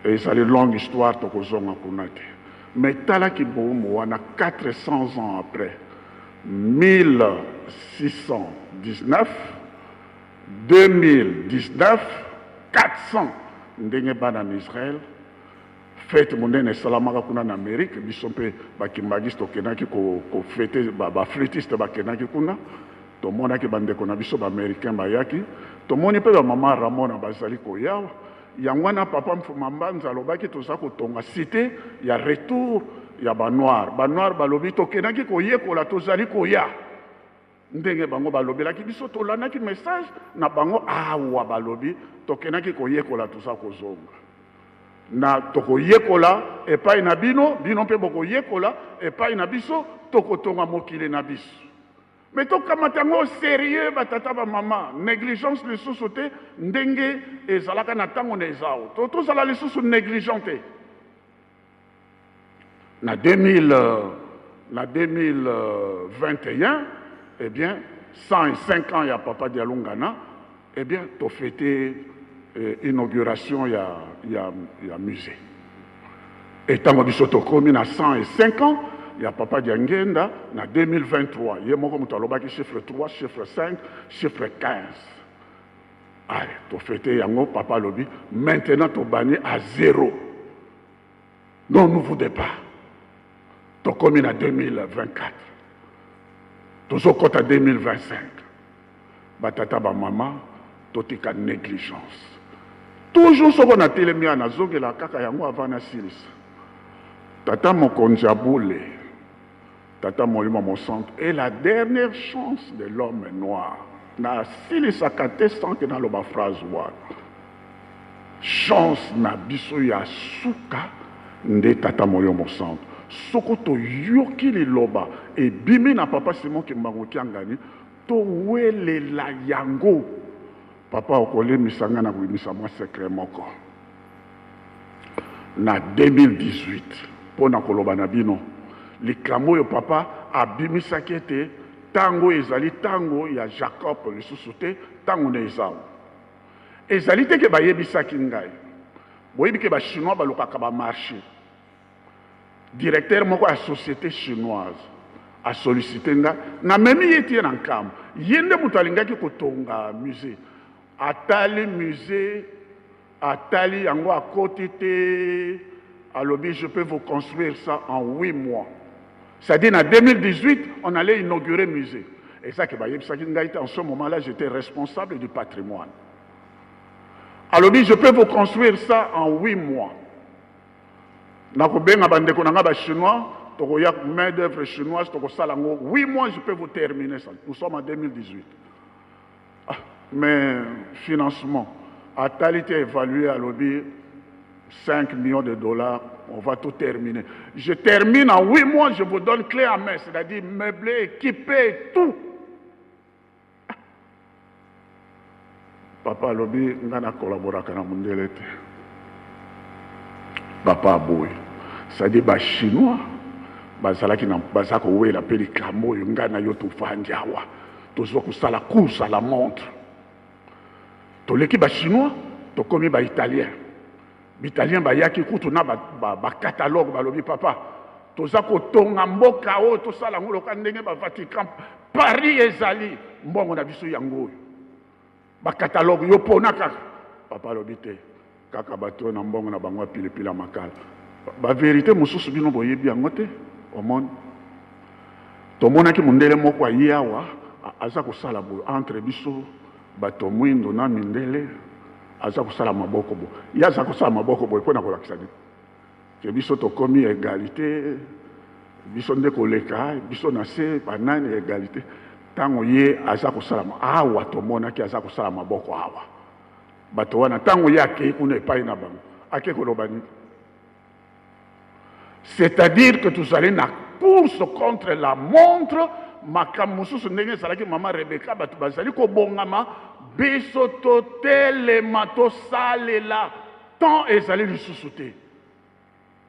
ezali longue histoire tokozonga kuna te mais talaki bomo wana 400 ans après 1619 2019 400 ndenge bana na Israël fête monene esalamaka kuna na Amérique biso mpe bakimbangiste tokendaki kofete baflutiste bakendaki kuna tomonaki bandeko na biso baaméricain bayaki tomoni mpe bamama Ramona bazali koyawa yango wana papa Mfuma Mbanza alobaki toza kotonga cité ya retour ya banoir balobi tokendaki koyekola tozali koya ndenge bango balobelaki biso tolandaki message na bango awa balobi tokendaki koyekola toza kozonga na tokoyekola epai na bino mpe bokoyekola epai na biso tokotonga mokili na biso Mais tout comme au sérieux, tata maman, négligence les sous-sautés, ndenge et zalaka na tango nezao. Tout ça là les sous négligenté. Na 2021, eh bien, 105 ans, il y a Papa Dialungana, eh bien, tu as fêté inauguration, il y a musée. Et tant que tu as 105 ans, il y a Papa Diangenda, en 2023. Il y a chiffre 3, chiffre 5, chiffre 15. Allez, tu as fêté Papa Lobby. Maintenant, tu as banni à 0. Non, nouveau départ. Tu as commis en 2024. Tu as 2025. Batata ba maman, tu as négligence. Toujours ce qu'on a télémis à Nazogue, la kaka yango avant na silis. Tata Mokonjaboule, Tata Molima Monsante est la dernière chance de l'homme noir. Na silis akate sans que dans la phrase ouane. Chance na biso ya suka nde Tata Molima Monsante. Sokoto yoki li loba et bimi na papa Simon Kimbango Kiangani to wele la yango. Papa okole misanga na kuimisa mwa secret moko. Na 2018 pona koloba na bino likambo yo papa abimisa kete tango ezali tango ya Jacob le susute tango na Esau. Ezali te ke bayebisa kingai. Boyebi ke ba chinois balokaka ba marché. Directeur moko à société chinoise a sollicité na memi yeti na nkam yende mutalingaki kotonga musée atali musée atali yango à côté te alobi je peux vous construire ça en 8 mois. C'est-à-dire en 2018 on allait inaugurer musée et ça que bayebisaki ngai en ce moment-là j'étais responsable du patrimoine. Alobi je peux vous construire ça en 8 mois. Nakobenga bandeko nanga ba chinois, tokoya main d'œuvre chinoise, tokosalango 8 mois je peux vous terminer ça. Nous sommes en 2018. Ah, mais financement, à talité évalué à lobby 5 millions de dollars, on va tout terminer. Je termine en 8 mois, je vous donne clé en main, c'est-à-dire meublé, équipé, tout. Papa lobby ngana collabora kana mundelete. Papa boy. C'est-à-dire les Chinois, ils ont la pélicamo, ils ont yoto fandiawa. Ils ont la course à la montre. Tous les Chinois, ils ont commis les Italiens. Les Italiens, ils ont un catalogue, ils ont papa. Ils ont un mboka, ils ont un Vatican, Paris et Zali. On a vu ce yango. Le catalogue, ils ont papa l'obité. Kaka bato na mbongo na bango pile pile makala. Ba vérité mususu bino boyebi yango te au monde. To monaki mundele moko ayiawa aza ko sala bo entre biso bato mwindo na mindele aza ko sala maboko bo. Ya aza ko sala maboko bo pona ko lakisa ni. Ke biso to komi égalité biso nde ko leka biso na se banani égalité. Tango ye aza ko sala awa to monaki aza ko sala maboko awa. Bato wana tango yake kuna epai na bango ake kolobani. C'est-à-dire que tu allez na course contre la montre makamusu ndenge salaki mama Rebecca batu bazali ko bongama biso to telema to salela tant ezali lisusu te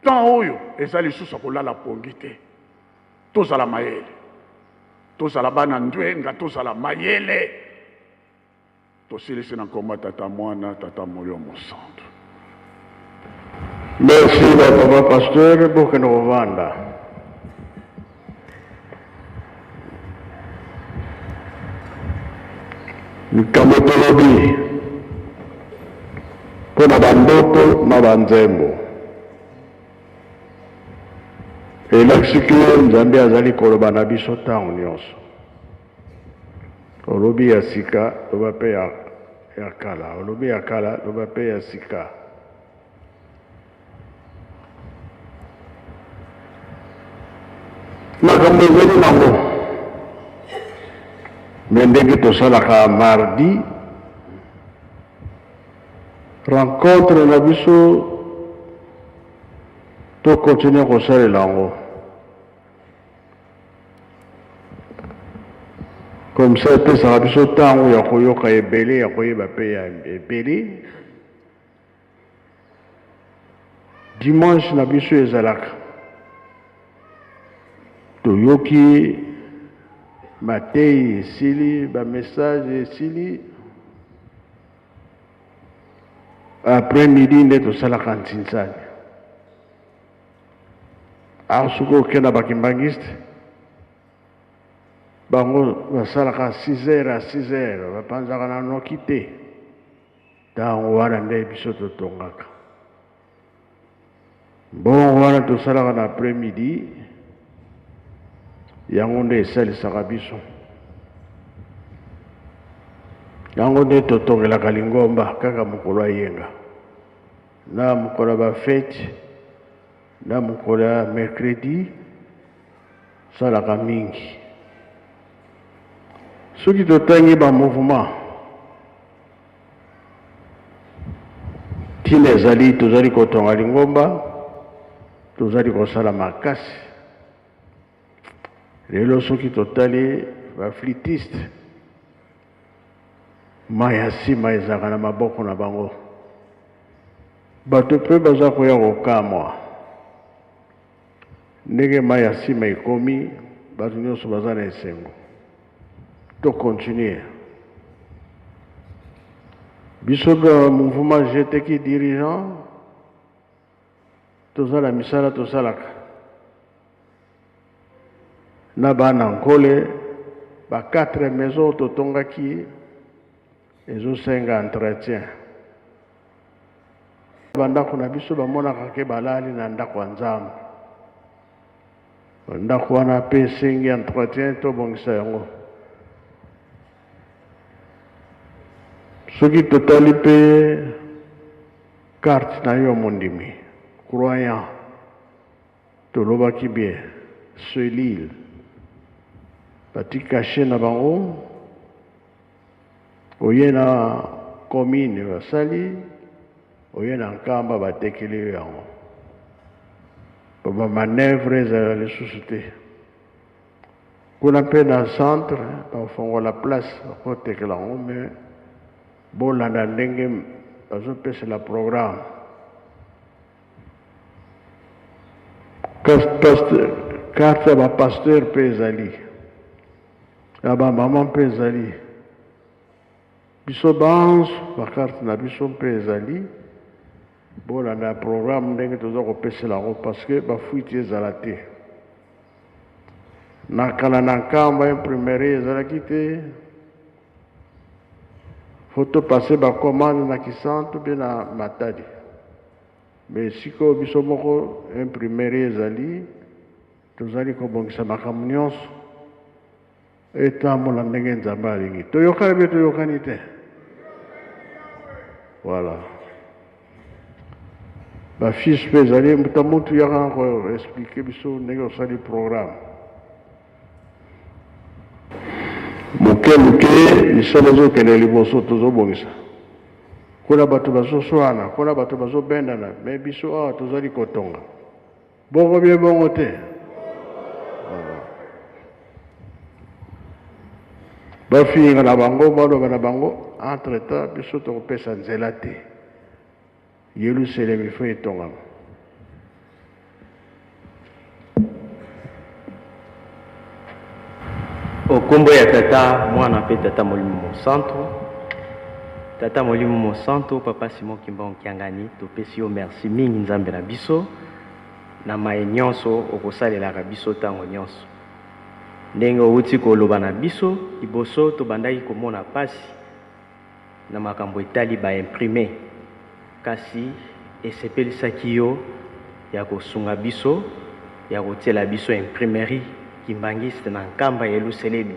tant oyo ezali lisusu kolala pongite to zala mayele to zala bana ndwenga to zala mayele. Tata Moana, Tata Molio Monsanto. Merci, Papa Pasteur, pour que nous revendons. Nous kamotolobi pour la bandoto na banzembo. Et l'exécution Nzambe azali koloba na biso tango nyonso. Olobi ya sika loba pe ya kala, olobi ya kala loba pe ya sika. Makambo ezali nango me ndenge tosalaka mardi rencontre na biso tokontinue kosalela yango Comme ça, ça va biso tango ya koyoka ebele ya koyeba pe ya ebele. Dimanche na biso ezalaka. Toyoki matei esili, ba message esili. Après-midi nde tosalaka ntinsani. Asuko okenda bakimbangiste. Bango basalaka 6h à 6h, bapanzaka na noki te. Ntango wana nde biso totongaka. Bon wana tosalaka na après-midi, yango nde esalisaka biso. Yango nde totongelaka lingomba kaka mokolo ayenga. Na mokolo ya bafete, na mokolo ya mercredi, salaka mingi. Soki totangi ba mouvement tina ezali tozali kotonga lingomba, tozali kosala makasi. Lelo soki totali ba flitiste maya sima ezaka na maboko na bango. Bato pe baza koya kokamwa. Ndenge maya sima ekomi, bato nyonso baza na esengo. To continuer. Biso ba mouvement GTK dirigeant, tozala misala tosalaka. Na bana nkole, ba 4 maisons totongaki, ezosenga entretien. Bandako na biso bamonaka ke balali na ndako ya Nzambe. Ndako wana pe esengi entretien tobongisa yango. Soki totali pe carte na yo mondimi, croyant, tolobaki bien, selile, bati caché na bango, oye na commune basali, oye na nkamba batekeli yo yango. Ba manœuvre ezala lisusu te. Kuna pe na centre, bafongola place, bakotekela yango, mais bolanda ndenge bazopesela programme. Carte ya bapasteur mpe ezali, ya bamama mpe ezali, biso banso bakarte na biso mpe ezali. Bolanda programme ndenge toza kopesela yango parce que bafuiti ezala te. Na kala na nkamba imprimerie ezalaki te. Faut passer ba commande na Kisantu be na Matadi. Mais siko biso moko imprimerie ezali, tozali kobongisa makambo nyonso etambola ndenge Nzambe alingi. Toyokani be toyokani te. Voilà. Ba fiche pe ezali muta mutu yaka ko expliquer biso ndenge osali programme. Muke misala ezokende liboso tozobongisa. Kuna bato bazoswana, kuna bato bazobendana, me biso awa tozali kotonga. Bongo bien bongo te. Bafinga na bango, baloba na bango, entre temps biso tokopesa nzela te. Yerusalemi fo etongama. Okombo ya tata mwana pe tata Molimo Mosanto. Tata Molimo Mosanto, papa Simon Kimbang Kiangani, topesi yo merci mingi Nzambe na biso na maye nyonso okosalelaka biso tango nyonso. Ndenge outi koloba na biso liboso tobandaki komona pasi na makambo etali ba imprimer kasi esepelisaki yo ya kosunga biso ya kotiela biso imprimerie kimbangiste na nkamba Yerusalemi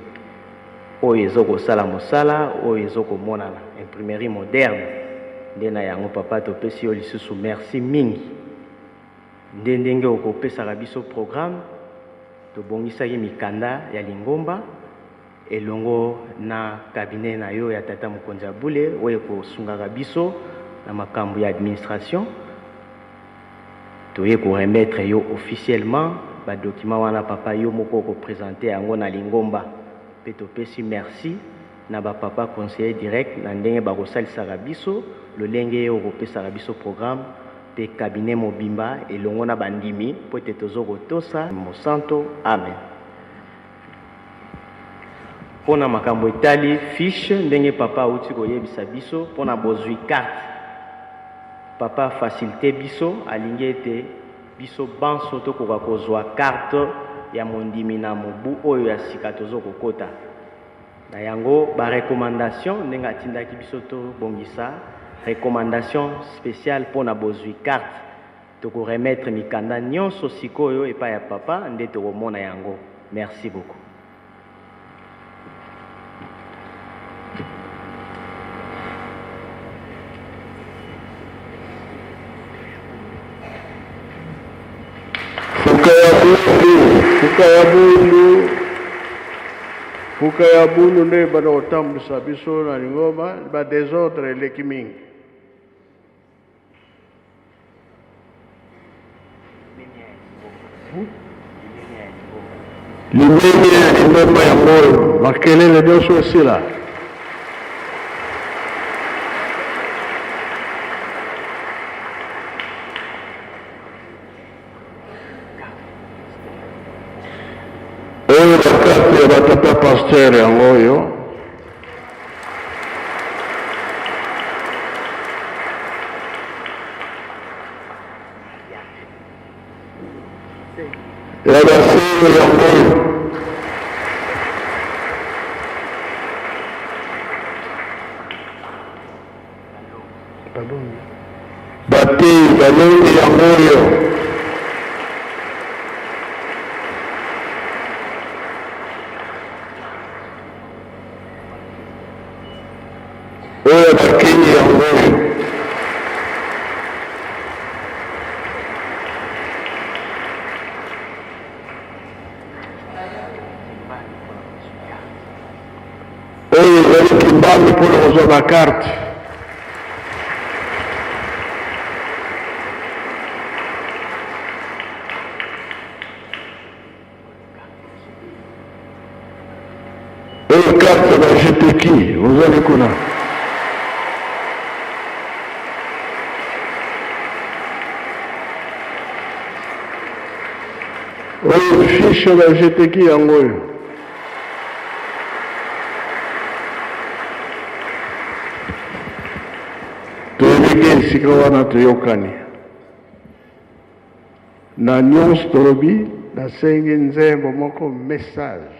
oyo ezokosala mosala oyo ezokomonana imprimerie moderne nde na yango papa topesi yo lisusu merci mingi nde ndenge okopesaka biso programme tobongisaki mikanda ya lingomba elongo na cabinet na yo ya tata mokonzi ya bule oyo ekosungaka biso na makambo ya administration toye koremettre yo officiellement ba document wana papa yo moko ko présenter yango na lingomba pe topesi merci na papa conseiller direct na ndenge bakosalisaka biso lolenge okopesaka biso programme pe cabinet mobimba elongo na bandimi po ete tozokotosa mosanto. Amen. Pona makambo etali fiche ndenge papa auti koyebisa biso pona bozwi carte papa facilité biso alingi ete biso banso tokoka kozwa carte ya mondimi na mobu oyo ya sika tozokokota na yango recommandation ndenge atindaki biso tobongisa recommandation spéciale pona bozwi carte tokoremettre mikanda nyonso sikoyo epai ya papa nde tokomona yango. Merci beaucoup. Fukayabulu nde bana otambisa biso na lingoma ba désordre eleki mingi. Limeni ya ngoma ya moyo makelele nyonso esila. Oyo bakati ya batata pasteur yango oyo ya basere yango oyo batei balongi yango oyo oyo bakenyi yango oyo oyo ezali kimbambi mpona kozwa bakarte oyo karte bajeteki ozali kuna oyo fiche bajeteki yango oyo toyebiki esika wana toyokani na nyonso tolobi nasengi nzembo moko message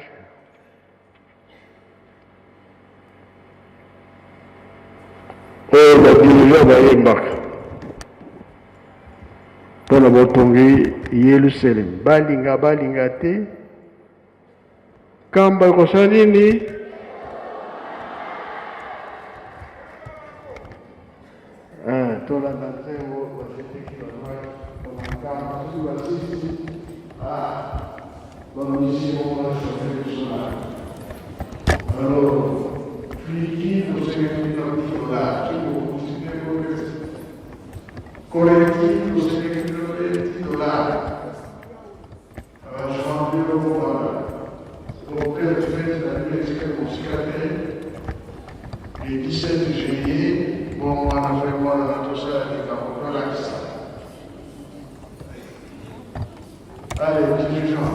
oyo badirigeant bayembaka mpona botongi Yerusalem balinga te kamba ekosala nini tolanda nzembo bazeteki bamakamba soki basisi bamisi moko bashofe biso alors fliki tosekeki na $10 collectif tosekeki $10 le 17 juillet, bon, on a fait moi dans tout ça, on a relaxé. Allez, petits gens.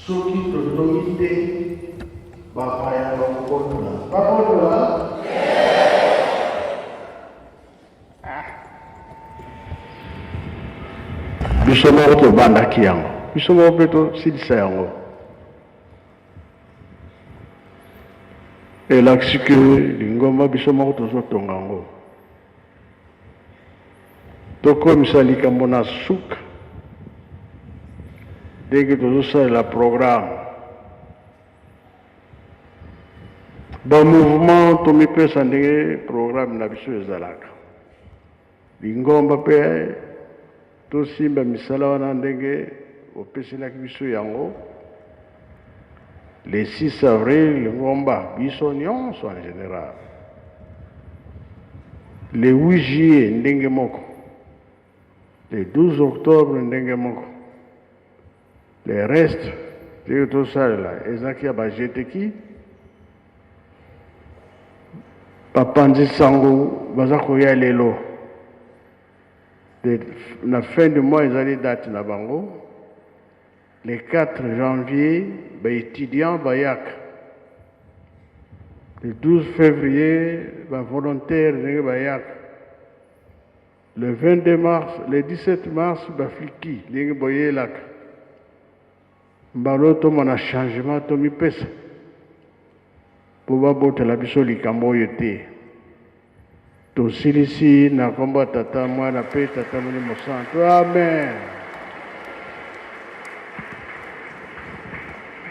soki totongi te bapaya bakobotola bakobotola biso moko tobandaki yango biso moko mpe tosilisa yango elakisi ke lingomba biso moko tozotonga yango tokomisa likambo na suka ndenge tozosalela programme bamouvement tomipesa ndenge programme na biso ezalaka lingomba mpe tosimba misala wana ndenge opeselaki biso yango le 6 avril lingomba biso nyonso en général le 8 juillet ndenge moko le 12 octobre ndenge moko le reste ndenge tosalela ezalaki ya bajeteki bapanzi sango baza koya lelo na fin du mois ezali date na bango le 4 janvier baétudiant bayaka le 12 février bavolontaire ndenge bayaka le 22 mars le 17 mars bafliki ndenge boyelaka mbalo tomona changement tomipesa mpo babotela biso likambo oyo te tosilisi na kombo tata mwana mpe tata molimo santo amen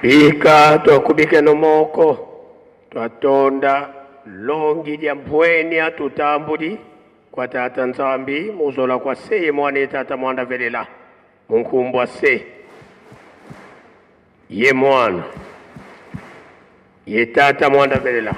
bika twakubikeno moko twatonda longi lya mpweni atutambuli kwa tata nzambi muzola kwa seye mwana tata mwanda velela munkumbwa se ye mwana ye tata mwanda velela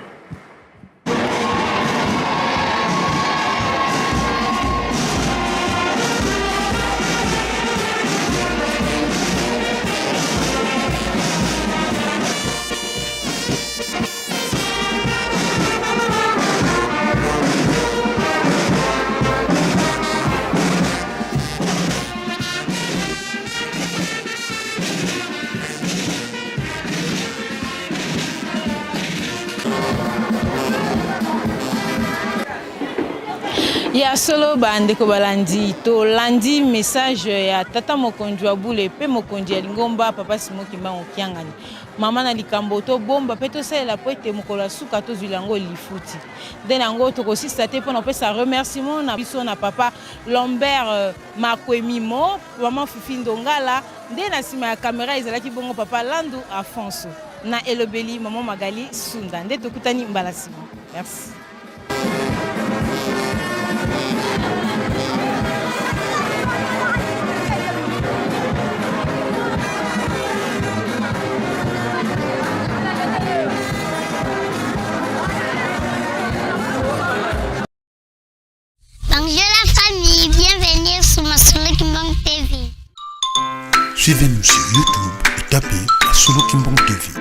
ya solo bandeko balandi to landi message ya tata mokonzi wa bule pe mokonzi ya lingomba papa Simon Kimbangu Kiangani mama na likambo to bomba pe to sala po ete mokolo suka to zwilango lifuti den yango to kosista te pona pesa remerciement na biso na papa Lambert Makwemimo mama Fifi Ndongala nde na sima ya kamera ezalaki bongo papa Landu Afonso na elobeli mama Magali Sunda nde tokutani mbala sima merci. Bonjour la famille, bienvenue sur Masolo Kimbang TV. Suivez-nous sur YouTube et tapez Masolo Kimbang TV.